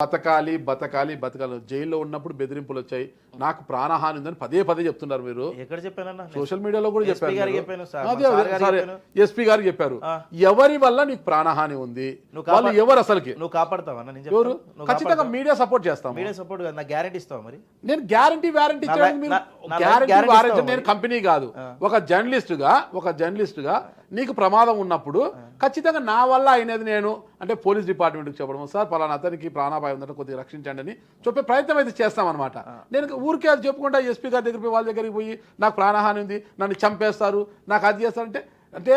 బతకాలి బతకాలి బతకాలి జైల్లో ఉన్నప్పుడు బెదిరింపులు వచ్చాయి, నాకు ప్రాణహాని ఉందని పదే పదే చెప్తున్నారు. మీరు ఎక్కడ చెప్పానన్నా? సోషల్ మీడియాలో కూడా చెప్పారు, ఎస్పీ గారికి చెప్పారు. ఎవరి వల్ల నీకు ప్రాణహాని ఉంది, వాళ్ళు ఎవరు అసలుకి? నువ్వు కాపాడతావా? ఎవరు? ఖచ్చితంగా మీడియా సపోర్ట్ చేస్తాం. మీడియా సపోర్ట్ కాదు, నాకు గ్యారెంటీ ఇస్తావా? మరి నేను గ్యారంటీ నేను కంపెనీ కాదు, ఒక జర్నలిస్ట్ గా నీకు ప్రమాదం ఉన్నప్పుడు ఖచ్చితంగా నా వల్ల అయినది నేను అంటే పోలీస్ డిపార్ట్మెంట్కి చెప్పడం, సార్ పలానా అతనికి ప్రాణాపాయం ఉందంటే కొద్దిగా రక్షించండి అని చెప్పే ప్రయత్నం అయితే చేస్తామన్నమాట. నేను ఊరికే అది చెప్పుకుంటా ఎస్పీ గారి దగ్గరికి వాళ్ళ దగ్గరికి పోయి నాకు ప్రాణహాని ఉంది, నన్ను చంపేస్తారు, నాకు అది చేస్తారంటే అంటే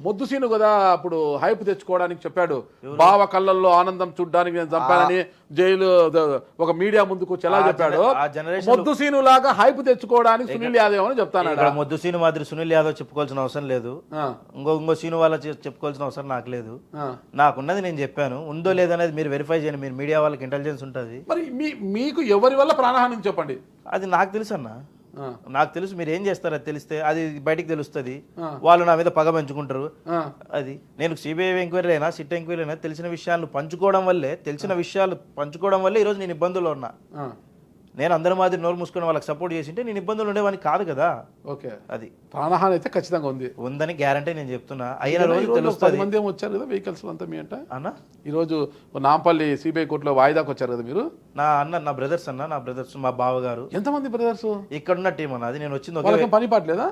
మొద్దు సీను కదా అప్పుడు హైప్ తెచ్చుకోవడానికి చెప్పాడు, బావ కళ్ళల్లో ఆనందం చూడ్డానికి నేను చంపానని జైలు ఒక మీడియా ముందుకు వచ్చి ఎలా చెప్పాడు. మొద్దు సీను లాగా హైప్ తెచ్చుకోవడానికి సునీల్ యాదవ్ అని చెప్తాను. మొద్దు సీను మాదిరి సునీల్ యాదవ్ చెప్పుకోవాల్సిన అవసరం లేదు, ఇంకో సీను వాళ్ళ చెప్పుకోవాల్సిన అవసరం నాకు లేదు. నాకున్నది నేను చెప్పాను, ఉందో లేదనేది మీరు వెరిఫై చేయండి, మీరు మీడియా వాళ్ళకి ఇంటెలిజెన్స్ ఉంటుంది. మరి మీకు ఎవరి వల్ల ప్రాణహాని చెప్పండి. అది నాకు తెలుసు అన్న, నాకు తెలుసు. మీరు ఏం చేస్తారు అది తెలిస్తే అది బయటికి తెలుస్తుంది, వాళ్ళు నా మీద పగ పెంచుకుంటారు. అది నేను సిబిఐ ఎంక్వైరీ అయినా సిట్ ఎంక్వైరీ అయినా తెలిసిన విషయాలు పంచుకోవడం వల్లే ఈరోజు నేను ఇబ్బందుల్లో ఉన్నా. నేను అందరి మాదిరి నోరు మూసుకొని వాళ్ళకి సపోర్ట్ చేసింటే నేను ఇబ్బందులు ఉండేవాడిని కాదు కదా. ఓకే, అది ప్రాణహాని అయితే ఖచ్చితంగా ఉందని గ్యారంటీ నేను చెప్తున్నా. అయిన రోజు తెలుస్తుంది. 10 మంది ఏమో వచ్చారు కదా వెహికల్స్ అంతా మీ అంట అన్న. ఈరోజు నాంపల్లి సిబిఐ కోర్టులో వాయిదాకు వచ్చారు కదా మీరు. నా బ్రదర్స్ మా బావ గారు. ఎంతమంది బ్రదర్స్? ఇక్కడున్న టీం అన్న. అది నేను వచ్చింది పని పాటలేదా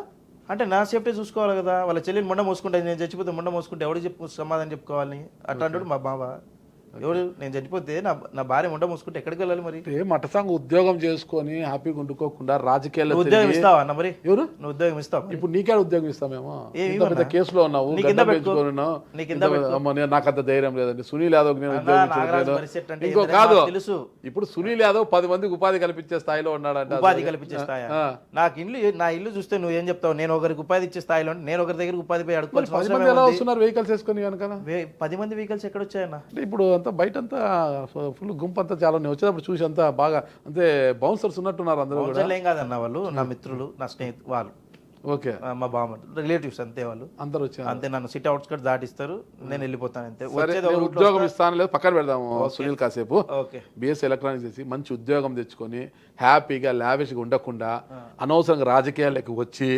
అంటే నా సేఫ్టీ చూసుకోవాలి కదా. వాళ్ళ చెల్లిని ముండ మోసుకుంటే, నేను చచ్చిపోతే ముండ మోసుకుంటే ఎవడు సమాధానం చెప్పుకోవాలని అట్లాంటి మా బావ. ఎవరు నేను చచ్చిపోతే నా భార్య ముండ మూసుకుంటే ఎక్కడికి వెళ్ళాలి? మరి మటసంగ ఉద్యోగం చేసుకొని హ్యాపీగా ఉండుకోకుండా రాజకీయాల్లో ఉద్యోగం ఇస్తావా అన్న? మరి ఎవరు నువ్వు ఉద్యోగం ఇస్తావు? ఇప్పుడు నీకే ఉద్యోగం ఇస్తామేమో, కేసులో ఉన్నావు, నాకు అంత ధైర్యం లేదండి. సునీల్ యాదవ్ ఇంకో కాదు, తెలుసు. ఇప్పుడు సునీల్ యాదవ్ 10 మందికి ఉపాధి కల్పించే స్థాయిలో ఉన్నాడంట. ఉపాధి కల్పించే స్థాయి? నా ఇల్లు చూస్తే నువ్వు ఏం చెప్తావు? నేను ఒకరికి ఉపాధి ఇచ్చే స్థాయిలో, నేను ఒకరి దగ్గర ఉపాధి పోయి అడుగుతున్నారు. వెహికల్స్ వేసుకొని కనుక 10 మంది వెహికల్స్ ఎక్కడ వచ్చాయన్న? ఇప్పుడు అంతా బయట అంతా ఫుల్ గుంపు అంతా చాలా వచ్చేటప్పుడు చూసి అంతా బాగా అంతే బౌన్సర్స్ ఉన్నట్టున్నారు అందరూ. ఏం కాదన్న, వాళ్ళు నా మిత్రులు, నా స్నేహితులు, వాళ్ళు ఓకే మా బామ్మ రిలేటివ్స్ అంతే. వాళ్ళు అందరూ వచ్చారు అంతే. నన్ను సిటీ అవుట్స్కట్స్ దాటిస్తారు, నేను వెళ్ళిపోతాను అంతే. ఉద్యోగం ఇస్తాను లేదు పక్కన పెడదాము సునీల్ కాసేపు. బిఎస్సీ ఎలక్ట్రానిక్స్ చేసి మంచి ఉద్యోగం తెచ్చుకొని హ్యాపీగా లావిష్గా ఉండకుండా అనవసరంగా రాజకీయాలకు వచ్చి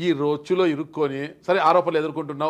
ఈ రొచ్చులో ఇరుక్కొని సరే ఆరోపణలు ఎదుర్కొంటున్నావు.